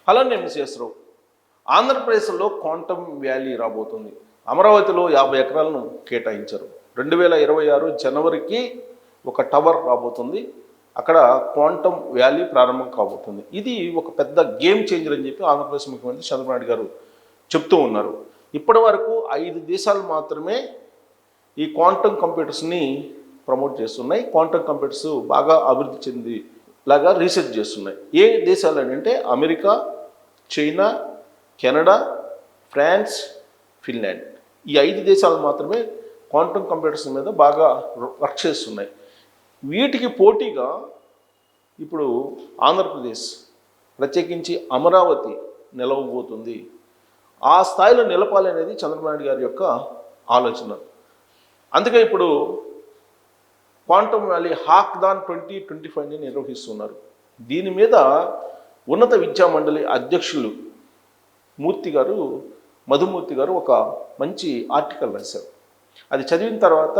Hello నేను miss ఆంధ్రప్రదేశ్లో quantum valley రాబోతుంది. అమరావతిలో 50 ఎకరాలను కేటాయించారు. 2026 జనవరికి ఒక టవర్ రాబోతుంది. అక్కడ క్వాంటమ్ వ్యాలీ ప్రారంభం కాబోతుంది. ఇది ఒక పెద్ద గేమ్ చేంజర్ అని చెప్పి ఆంధ్రప్రదేశ్ ముఖ్యమంత్రి చంద్రబాబు నాయుడు గారు చెప్తూ ఉన్నారు. ఇప్పటి వరకు 5 దేశాలు మాత్రమే ఈ క్వాంటమ్ కంప్యూటర్స్ని ప్రమోట్ చేస్తున్నాయి. క్వాంటమ్ కంప్యూటర్స్ బాగా అభివృద్ధి చెంది లాగా రీసెర్చ్ చేస్తున్నాయి. ఏ దేశాలు అంటే America, China, Canada, France, Finland. ఈ 5 దేశాలు మాత్రమే క్వాంటమ్ కంప్యూటర్స్ మీద బాగా వర్క్ చేస్తున్నాయి. వీటికి పోటీగా ఇప్పుడు ఆంధ్రప్రదేశ్, ప్రత్యేకించి అమరావతి నిలవబోతుంది. ఆ స్థాయిలో నిలపాలి అనేది చంద్రబాబు నాయుడు గారి యొక్క ఆలోచన. అందుకే ఇప్పుడు క్వాంటమ్ వ్యాలీ హాక్థాన్ 2025ని నిర్వహిస్తున్నారు. దీని మీద ఉన్నత విద్యా మండలి అధ్యక్షులు మధుమూర్తి గారు ఒక మంచి ఆర్టికల్ రాశారు. అది చదివిన తర్వాత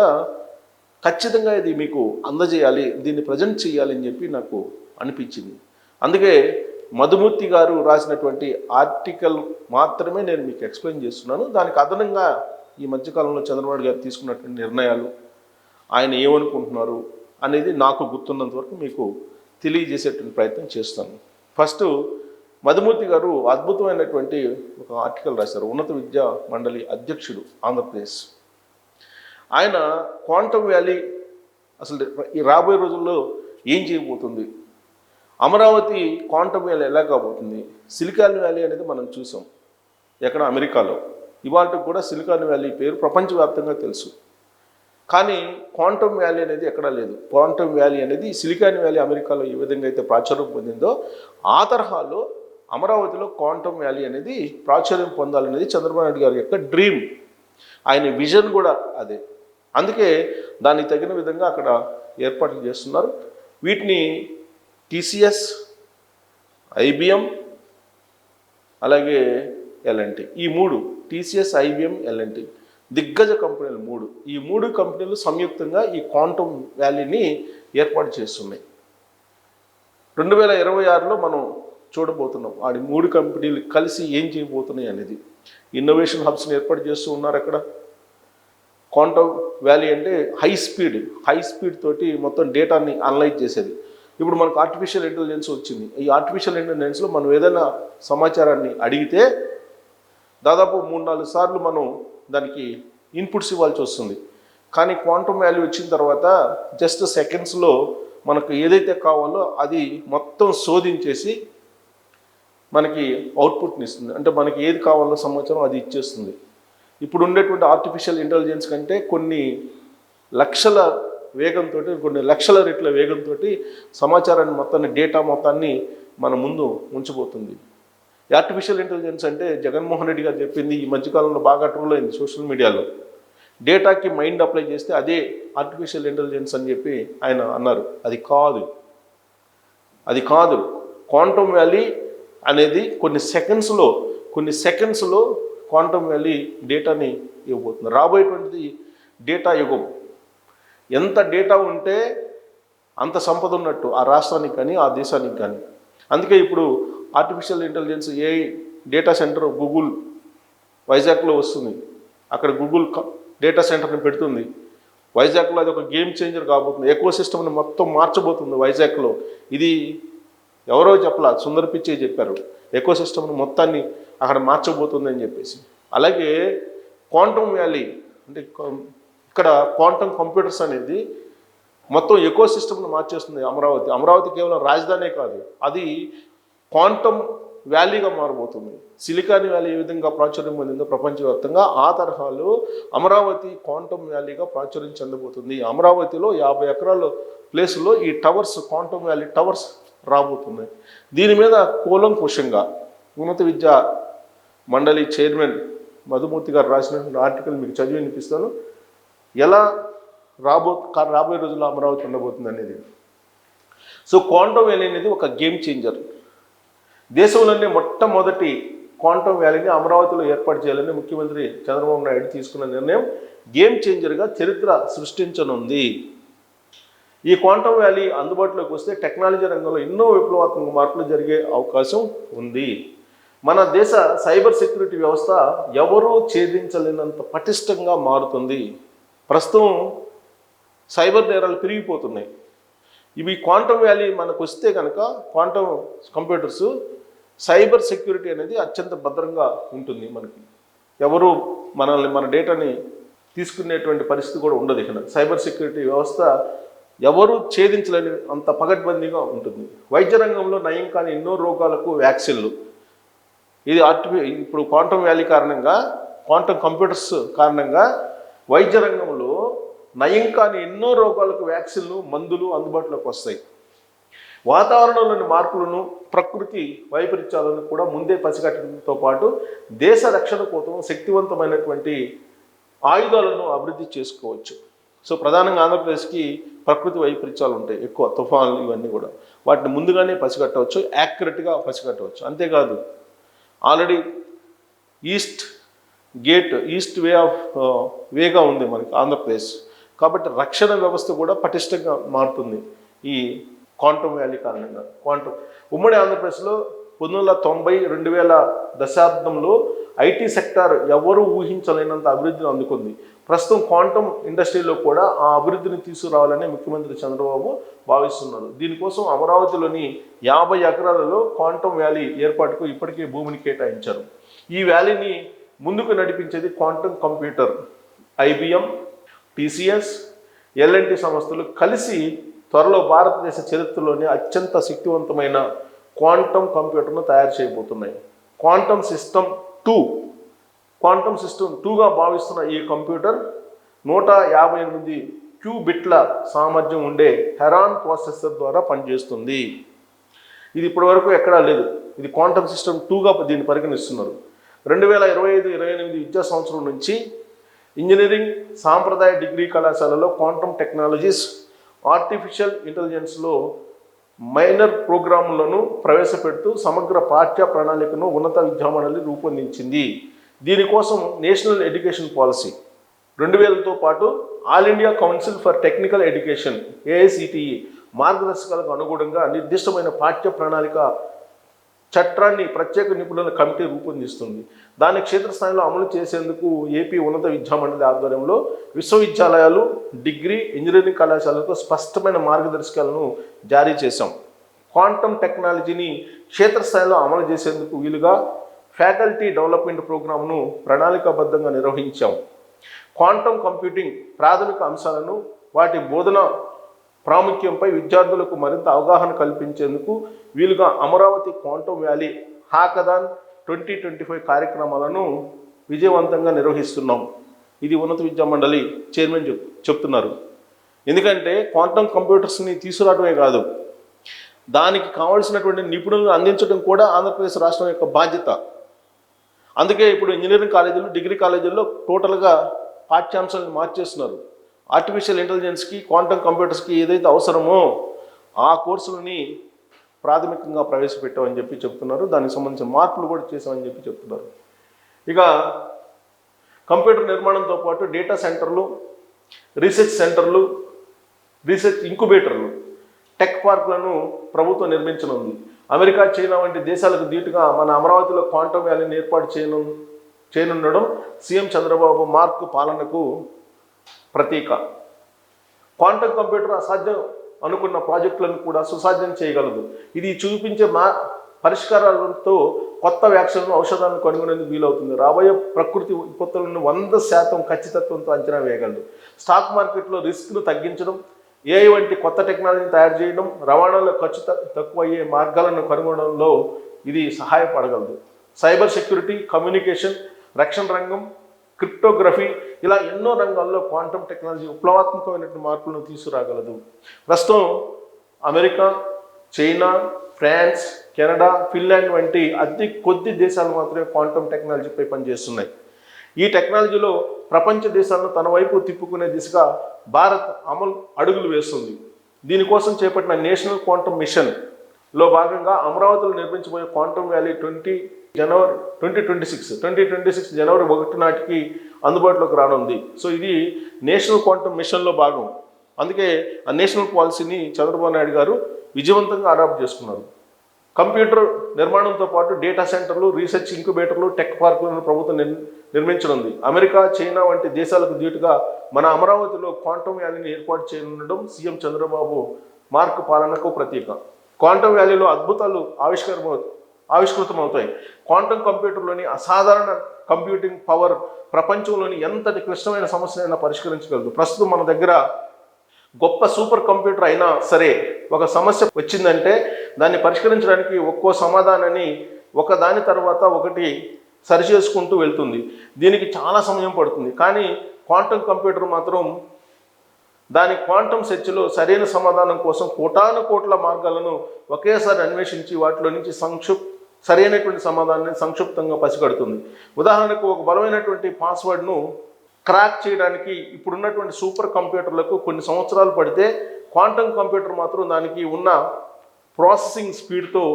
ఖచ్చితంగా ఇది మీకు అందజేయాలి, దీన్ని ప్రజెంట్ చేయాలి అని చెప్పి నాకు అనిపించింది. అందుకే మధుమూర్తి గారు రాసినటువంటి ఆర్టికల్ మాత్రమే నేను మీకు ఎక్స్ప్లెయిన్ చేస్తున్నాను. దానికి అదనంగా ఈ మధ్యకాలంలో చంద్రబాబు గారు తీసుకున్నటువంటి నిర్ణయాలు, ఆయన ఏమనుకుంటున్నారు అనేది నాకు గుర్తున్నంత వరకు మీకు తెలియజేసేటువంటి ప్రయత్నం చేస్తాను. ఫస్ట్ మధుమూర్తి గారు అద్భుతమైనటువంటి ఒక ఆర్టికల్ రాశారు. ఉన్నత విద్యా మండలి అధ్యక్షుడు ఆంధ్రప్రదేశ్. ఆయన క్వాంటమ్ వ్యాలీ అసలు ఈ రాబోయే రోజుల్లో ఏం చేయబోతుంది, అమరావతి క్వాంటమ్ వ్యాలీ ఎలా కాబోతుంది. సిలికాన్ వ్యాలీ అనేది మనం చూసాం ఎక్కడ, అమెరికాలో. ఇవాళకి కూడా సిలికాన్ వ్యాలీ పేరు ప్రపంచవ్యాప్తంగా తెలుసు. కానీ క్వాంటమ్ వ్యాలీ అనేది ఎక్కడా లేదు. క్వాంటమ్ వ్యాలీ అనేది సిలికాన్ వ్యాలీ అమెరికాలో ఏ విధంగా అయితే ప్రాచుర్యం పొందిందో ఆ తరహాలో అమరావతిలో క్వాంటమ్ వ్యాలీ అనేది ప్రాచుర్యం పొందాలనేది చంద్రబాబు నాయుడు గారి యొక్క డ్రీమ్, ఆయన విజన్ కూడా అదే. అందుకే దానికి తగిన విధంగా అక్కడ ఏర్పాట్లు చేస్తున్నారు. వీటిని టీసీఎస్, ఐబిఎం, అలాగే ఎల్ఎన్టీ, ఈ 3 టీసీఎస్, ఐబిఎం, ఎల్ఎన్టీ దిగ్గజ కంపెనీలు 3. ఈ 3 కంపెనీలు సంయుక్తంగా ఈ క్వాంటమ్ వ్యాలీని ఏర్పాటు చేస్తున్నాయి. 2026లో మనం చూడబోతున్నాం ఆ 3 కంపెనీలు కలిసి ఏం చేయబోతున్నాయి అనేది. ఇన్నోవేషన్ హబ్స్ని ఏర్పాటు చేస్తూ ఉన్నారు అక్కడ. క్వాంటమ్ వ్యాలీ అంటే హై స్పీడ్ తోటి మొత్తం డేటాని అనలైజ్ చేసేది. ఇప్పుడు మనకు ఆర్టిఫిషియల్ ఇంటెలిజెన్స్ వచ్చింది. ఈ ఆర్టిఫిషియల్ ఇంటెలిజెన్స్లో మనం ఏదైనా సమాచారాన్ని అడిగితే దాదాపు 3-4 సార్లు మనం దానికి ఇన్పుట్స్ ఇవ్వాల్సి వస్తుంది. కానీ క్వాంటమ్ వాల్యూ వచ్చిన తర్వాత జస్ట్ సెకండ్స్లో మనకు ఏదైతే కావాలో అది మొత్తం శోధించేసి మనకి అవుట్పుట్ని ఇస్తుంది. అంటే మనకి ఏది కావాలో సమాచారం అది ఇచ్చేస్తుంది. ఇప్పుడు ఉండేటువంటి ఆర్టిఫిషియల్ ఇంటెలిజెన్స్ కంటే కొన్ని లక్షల వేగంతో, కొన్ని లక్షల రెట్ల వేగంతో సమాచారాన్ని మొత్తాన్ని, డేటా మొత్తాన్ని మన ముందు ఉంచబోతుంది. ఆర్టిఫిషియల్ ఇంటెలిజెన్స్ అంటే జగన్మోహన్ రెడ్డి గారు చెప్పింది ఈ మధ్యకాలంలో బాగా ట్రోల్ అయింది సోషల్ మీడియాలో. డేటాకి మైండ్ అప్లై చేస్తే అదే ఆర్టిఫిషియల్ ఇంటెలిజెన్స్ అని చెప్పి ఆయన అన్నారు. అది కాదు. క్వాంటమ్ వ్యాలీ అనేది కొన్ని సెకండ్స్లో క్వాంటమ్ వ్యాలీ డేటాని ఇవ్వబోతుంది. రాబోయేటువంటిది డేటా యుగం. ఎంత డేటా ఉంటే అంత సంపద ఉన్నట్టు ఆ రాష్ట్రానికి కానీ ఆ దేశానికి కానీ. అందుకే ఇప్పుడు artificial intelligence data centre Google వైజాగ్లో వస్తుంది. అక్కడ గూగుల్ డేటా సెంటర్ని పెడుతుంది వైజాగ్లో. అది ఒక గేమ్ చేంజర్ కాబోతుంది. ఎకో సిస్టమ్ని మొత్తం మార్చబోతుంది వైజాగ్లో. ఇది ఎవరో చెప్పలా, సుందర్ పిచ్చే చెప్పారు. ఎకో సిస్టమ్ని మొత్తాన్ని అక్కడ మార్చబోతుంది అని చెప్పేసి. అలాగే క్వాంటమ్ వ్యాలీ అంటే ఇక్కడ క్వాంటమ్ కంప్యూటర్స్ అనేది మొత్తం ఎకో సిస్టమ్ని మార్చేస్తుంది అమరావతి కేవలం రాజధానే కాదు, అది క్వాంటమ్ వ్యాలీగా మారబోతుంది. సిలికాన్ వ్యాలీ ఏ విధంగా ప్రాచుర్యం పొందిందో ప్రపంచవ్యాప్తంగా ఆ తరహాలో అమరావతి క్వాంటమ్ వ్యాలీగా ప్రాచుర్యం చెందబోతుంది. అమరావతిలో 50 ఎకరాల ప్లేస్లో ఈ టవర్స్, క్వాంటమ్ వ్యాలీ టవర్స్ రాబోతున్నాయి. దీని మీద కూలంకుషంగా ఉన్నత విద్యా మండలి చైర్మన్ మధుమూర్తి గారు రాసినటువంటి ఆర్టికల్ మీకు చదివి వినిపిస్తాను. ఎలా రాబోయే రోజుల్లో అమరావతి ఉండబోతుంది అనేది. సో క్వాంటమ్ వ్యాలీ అనేది ఒక గేమ్ చేంజర్. దేశంలోనే మొట్టమొదటి క్వాంటమ్ వ్యాలీని అమరావతిలో ఏర్పాటు చేయాలని ముఖ్యమంత్రి చంద్రబాబు నాయుడు తీసుకున్న నిర్ణయం గేమ్ చేంజర్గా చరిత్ర సృష్టించనుంది. ఈ క్వాంటమ్ వ్యాలీ అందుబాటులోకి వస్తే టెక్నాలజీ రంగంలో ఎన్నో విప్లవాత్మక మార్పులు జరిగే అవకాశం ఉంది. మన దేశ సైబర్ సెక్యూరిటీ వ్యవస్థ ఎవరూ ఛేదించలేనంత పటిష్టంగా మారుతుంది. ప్రస్తుతం సైబర్ నేరాలు పెరిగిపోతున్నాయి. ఇవి క్వాంటమ్ వ్యాలీ మనకు వస్తే కనుక క్వాంటమ్ కంప్యూటర్స్ సైబర్ సెక్యూరిటీ అనేది అత్యంత భద్రంగా ఉంటుంది. మనకి ఎవరు మన డేటాని తీసుకునేటువంటి పరిస్థితి కూడా ఉండదు. ఇక్కడ సైబర్ సెక్యూరిటీ వ్యవస్థ ఎవరు ఛేదించలేని అంత పగడ్బందీగా ఉంటుంది. వైద్య రంగంలో నయం కాని ఎన్నో రోగాలకు వ్యాక్సిన్లు, ఇది ఇప్పుడు క్వాంటమ్ వ్యాలీ కారణంగా, క్వాంటమ్ కంప్యూటర్స్ కారణంగా వైద్య రంగంలో నయం కాని ఎన్నో రోగాలకు వ్యాక్సిన్లు, మందులు అందుబాటులోకి వస్తాయి. వాతావరణంలోని మార్పులను, ప్రకృతి వైపరీత్యాలను కూడా ముందే పసిగట్టడంతో పాటు దేశ రక్షణ కోసం శక్తివంతమైనటువంటి ఆయుధాలను అభివృద్ధి చేసుకోవచ్చు. సో ప్రధానంగా ఆంధ్రప్రదేశ్కి ప్రకృతి వైపరీత్యాలు ఉంటాయి, ఎక్కువ తుఫాన్లు, ఇవన్నీ కూడా వాటిని ముందుగానే పసిగట్టవచ్చు, యాక్యురేట్గా పసిగట్టవచ్చు. అంతేకాదు ఆల్రెడీ ఈస్ట్ వేగా ఉంది మనకి ఆంధ్రప్రదేశ్. కాబట్టి రక్షణ వ్యవస్థ కూడా పటిష్టంగా మారుతుంది ఈ క్వాంటమ్ వ్యాలీ కారణంగా. ఉమ్మడి ఆంధ్రప్రదేశ్లో 1990-2000 దశాబ్దంలో ఐటీ సెక్టార్ ఎవరు ఊహించలేనంత అభివృద్ధిని అందుకుంది. ప్రస్తుతం క్వాంటమ్ ఇండస్ట్రీలో కూడా ఆ అభివృద్ధిని తీసుకురావాలని ముఖ్యమంత్రి చంద్రబాబు భావిస్తున్నారు. దీనికోసం అమరావతిలోని 50 ఎకరాలలో క్వాంటమ్ వ్యాలీ ఏర్పాటుకు ఇప్పటికే భూమిని కేటాయించారు. ఈ వ్యాలీని ముందుకు నడిపించేది quantum computer. IBM, TCS, LNT సంస్థలు కలిసి త్వరలో భారతదేశ చరిత్రలోనే అత్యంత శక్తివంతమైన క్వాంటమ్ కంప్యూటర్ను తయారు చేయబోతున్నాయి. క్వాంటమ్ సిస్టమ్ 2గా భావిస్తున్న ఈ కంప్యూటర్ 158 క్యూబిట్ల సామర్థ్యం ఉండే హెరాన్ ప్రాసెసర్ ద్వారా పనిచేస్తుంది. ఇది ఇప్పటివరకు ఎక్కడా లేదు. ఇది క్వాంటమ్ సిస్టమ్ 2గా దీన్ని పరిగణిస్తున్నారు. 2025-28 విద్యా సంవత్సరం నుంచి ఇంజనీరింగ్ సాంప్రదాయ డిగ్రీ కళాశాలలో క్వాంటమ్ టెక్నాలజీస్, ఆర్టిఫిషియల్ ఇంటెలిజెన్స్లో మైనర్ ప్రోగ్రాములను ప్రవేశపెడుతూ సమగ్ర పాఠ్య ప్రణాళికను ఉన్నత విద్యామండలి రూపొందించింది. దీనికోసం నేషనల్ ఎడ్యుకేషన్ పాలసీ 2000తో పాటు all India council for technical education AICTE మార్గదర్శకాలకు అనుగుణంగా నిర్దిష్టమైన పాఠ్య ప్రణాళిక చట్టాన్ని ప్రత్యేక నిపుణుల కమిటీ రూపొందిస్తుంది. దాన్ని క్షేత్రస్థాయిలో అమలు చేసేందుకు ఏపీ ఉన్నత విద్యామండలి ఆధ్వర్యంలో విశ్వవిద్యాలయాలు, డిగ్రీ, ఇంజనీరింగ్ కళాశాలలకు స్పష్టమైన మార్గదర్శకాలను జారీ చేశాం. క్వాంటమ్ టెక్నాలజీని క్షేత్రస్థాయిలో అమలు చేసేందుకు వీలుగా ఫ్యాకల్టీ డెవలప్మెంట్ ప్రోగ్రామ్ను ప్రణాళికాబద్ధంగా నిర్వహించాం. క్వాంటమ్ కంప్యూటింగ్ ప్రాథమిక అంశాలను, వాటి బోధన ప్రాముఖ్యంపై విద్యార్థులకు మరింత అవగాహన కల్పించేందుకు వీలుగా అమరావతి క్వాంటమ్ వ్యాలీ హాకథాన్ 2025 కార్యక్రమాలను విజయవంతంగా నిర్వహిస్తున్నాం. ఇది ఉన్నత విద్యామండలి చైర్మన్ చెప్తున్నారు. ఎందుకంటే క్వాంటమ్ కంప్యూటర్స్ని తీసుకురావడమే కాదు, దానికి కావాల్సినటువంటి నిపుణులను అందించడం కూడా ఆంధ్రప్రదేశ్ రాష్ట్రం యొక్క బాధ్యత. అందుకే ఇప్పుడు ఇంజనీరింగ్ కాలేజీలు, డిగ్రీ కాలేజీల్లో టోటల్గా పాఠ్యాంశాలను మార్చేస్తున్నారు. ఆర్టిఫిషియల్ ఇంటెలిజెన్స్కి, క్వాంటమ్ కంప్యూటర్స్కి ఏదైతే అవసరమో ఆ కోర్సులని ప్రాథమికంగా ప్రవేశపెట్టామని చెప్పి చెప్తున్నారు. దానికి సంబంధించిన మార్పులు కూడా చేసామని చెప్పి చెప్తున్నారు. ఇక కంప్యూటర్ నిర్మాణంతో పాటు డేటా సెంటర్లు, రీసెర్చ్ సెంటర్లు, రీసెర్చ్ ఇంక్యుబేటర్లు, టెక్ పార్కులను ప్రభుత్వం నిర్మించనుంది. అమెరికా, చైనా వంటి దేశాలకు ధీటుగా మన అమరావతిలో క్వాంటమ్ వ్యాలీని ఏర్పాటు చేయనుండడం సీఎం చంద్రబాబు మార్క్ పాలనకు ప్రతీక. క్వాంటమ్ కంప్యూటర్ అసాధ్యం అనుకున్న ప్రాజెక్టులను కూడా సుసాధ్యం చేయగలదు. ఇది చూపించే పరిష్కారాలతో కొత్త వ్యాక్సిన్లు, ఔషధాలను కనుగొనేందుకు వీలవుతుంది. రాబోయే ప్రకృతి విపత్తులను 100% ఖచ్చితత్వంతో అంచనా వేయగలదు. స్టాక్ మార్కెట్లో రిస్క్ను తగ్గించడం, AI వంటి కొత్త టెక్నాలజీని తయారు చేయడం, రవాణాలో ఖర్చు తక్కువయ్యే మార్గాలను కనుగొనడంలో ఇది సహాయపడగలదు. సైబర్ సెక్యూరిటీ, కమ్యూనికేషన్, రక్షణ రంగం, క్రిప్టోగ్రఫీ, ఇలా ఎన్నో రంగాల్లో క్వాంటమ్ టెక్నాలజీ విప్లవాత్మకమైనటువంటి మార్పులను తీసుకురాగలదు. ప్రస్తుతం America, China, France, Canada, Finland వంటి అతి కొద్ది దేశాలు మాత్రమే క్వాంటమ్ టెక్నాలజీపై పనిచేస్తున్నాయి. ఈ టెక్నాలజీలో ప్రపంచ దేశాలను తన వైపు తిప్పుకునే దిశగా భారత్ అడుగులు వేస్తుంది. దీనికోసం చేపట్టిన నేషనల్ క్వాంటమ్ మిషన్లో భాగంగా అమరావతిలో నిర్మించబోయే క్వాంటమ్ వ్యాలీ 2026 జనవరి 1 నాటికి అందుబాటులోకి రానుంది. సో ఇది నేషనల్ క్వాంటమ్ మిషన్లో భాగం. అందుకే ఆ నేషనల్ పాలసీని చంద్రబాబు నాయుడు గారు విజయవంతంగా అడాప్ట్ చేసుకున్నారు. కంప్యూటర్ నిర్మాణంతో పాటు డేటా సెంటర్లు, రీసెర్చ్ ఇంక్యుబేటర్లు, టెక్ పార్కులను ప్రభుత్వం నిర్మించనుంది. అమెరికా, చైనా వంటి దేశాలకు ధీటుగా మన అమరావతిలో క్వాంటమ్ వ్యాలీని ఏర్పాటు చేయనుండడం సీఎం చంద్రబాబు మార్క్ పాలనకు ప్రతీక. క్వాంటమ్ వ్యాలీలో అద్భుతాలు ఆవిష్కృతమవుతాయి. క్వాంటమ్ కంప్యూటర్లోని అసాధారణ కంప్యూటింగ్ పవర్ ప్రపంచంలోని ఎంతటి క్లిష్టమైన సమస్యనైనా పరిష్కరించగలదు. ప్రస్తుతం మన దగ్గర గొప్ప సూపర్ కంప్యూటర్ అయినా సరే ఒక సమస్య వచ్చిందంటే దాన్ని పరిష్కరించడానికి ఒక్కో సమాధానాన్ని ఒకదాని తర్వాత ఒకటి సరిచేసుకుంటూ వెళ్తుంది. దీనికి చాలా సమయం పడుతుంది. కానీ క్వాంటమ్ కంప్యూటర్ మాత్రం దాని క్వాంటమ్ సెర్చ్లో సరైన సమాధానం కోసం కోటాను కోట్ల మార్గాలను ఒకేసారి అన్వేషించి వాటిలో నుంచి సరైనటువంటి సమాధానాన్ని సంక్షిప్తంగా పసిగడుతుంది. ఉదాహరణకు ఒక బలమైనటువంటి పాస్వర్డ్ను క్రాక్ చేయడానికి ఇప్పుడున్నటువంటి సూపర్ కంప్యూటర్లకు కొన్ని సంవత్సరాలు పడితే, క్వాంటమ్ కంప్యూటర్ మాత్రం దానికి ఉన్న ప్రాసెసింగ్ స్పీడ్తో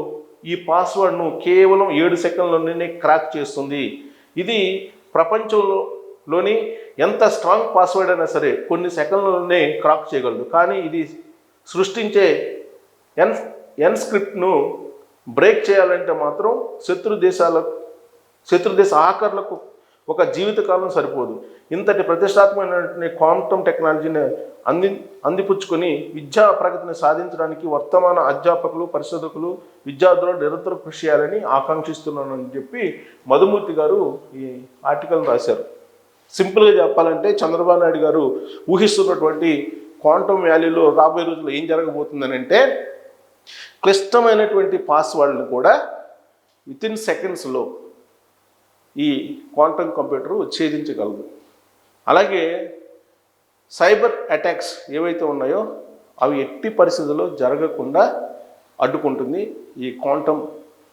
ఈ పాస్వర్డ్ను కేవలం 7 సెకండ్లలోనే క్రాక్ చేస్తుంది. ఇది ప్రపంచంలోని ఎంత స్ట్రాంగ్ పాస్వర్డ్ అయినా సరే కొన్ని సెకండ్లలోనే క్రాక్ చేయగలదు. కానీ ఇది సృష్టించే ఎన్స్క్రిప్ట్ను బ్రేక్ చేయాలంటే మాత్రం శత్రుదేశ హ్యాకర్లకు ఒక జీవితకాలం సరిపోదు. ఇంతటి ప్రతిష్టాత్మకమైన క్వాంటమ్ టెక్నాలజీని అందిపుచ్చుకొని విద్యా ప్రగతిని సాధించడానికి వర్తమాన అధ్యాపకులు, పరిశోధకులు, విద్యార్థులు నిరంతరం కృషి చేయాలని ఆకాంక్షిస్తున్నానని చెప్పి మధుమూర్తి గారు ఈ ఆర్టికల్ రాశారు. సింపుల్గా చెప్పాలంటే చంద్రబాబు నాయుడు గారు ఊహిస్తున్నటువంటి క్వాంటమ్ వ్యాలీలో రాబోయే రోజుల్లో ఏం జరగబోతుందని అంటే, క్లిష్టమైనటువంటి పాస్వర్డ్ని కూడా వితిన్ సెకండ్స్లో ఈ క్వాంటమ్ కంప్యూటర్ ఛేదించగలదు. అలాగే సైబర్ అటాక్స్ ఏవైతే ఉన్నాయో అవి ఎట్టి పరిస్థితుల్లో జరగకుండా అడ్డుకుంటుంది ఈ క్వాంటమ్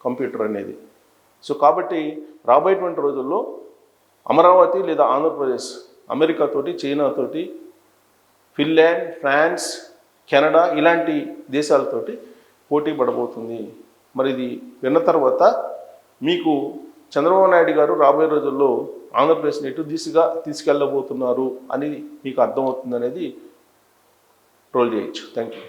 కంప్యూటర్ అనేది. సో కాబట్టి రాబోయేటువంటి రోజుల్లో అమరావతి లేదా ఆంధ్రప్రదేశ్ అమెరికాతోటి, చైనాతోటి, ఫిన్లాండ్, ఫ్రాన్స్, కెనడా ఇలాంటి దేశాలతోటి పోటీ పడబోతుంది. మరి ఇది విన్న తర్వాత మీకు చంద్రబాబు నాయుడు గారు రాబోయే రోజుల్లో ఆంధ్రప్రదేశ్ని ఎటు దిశగా తీసుకెళ్ళబోతున్నారు అని మీకు అర్థమవుతుంది అనేది ట్రోల్ చేయొచ్చు. Thank you.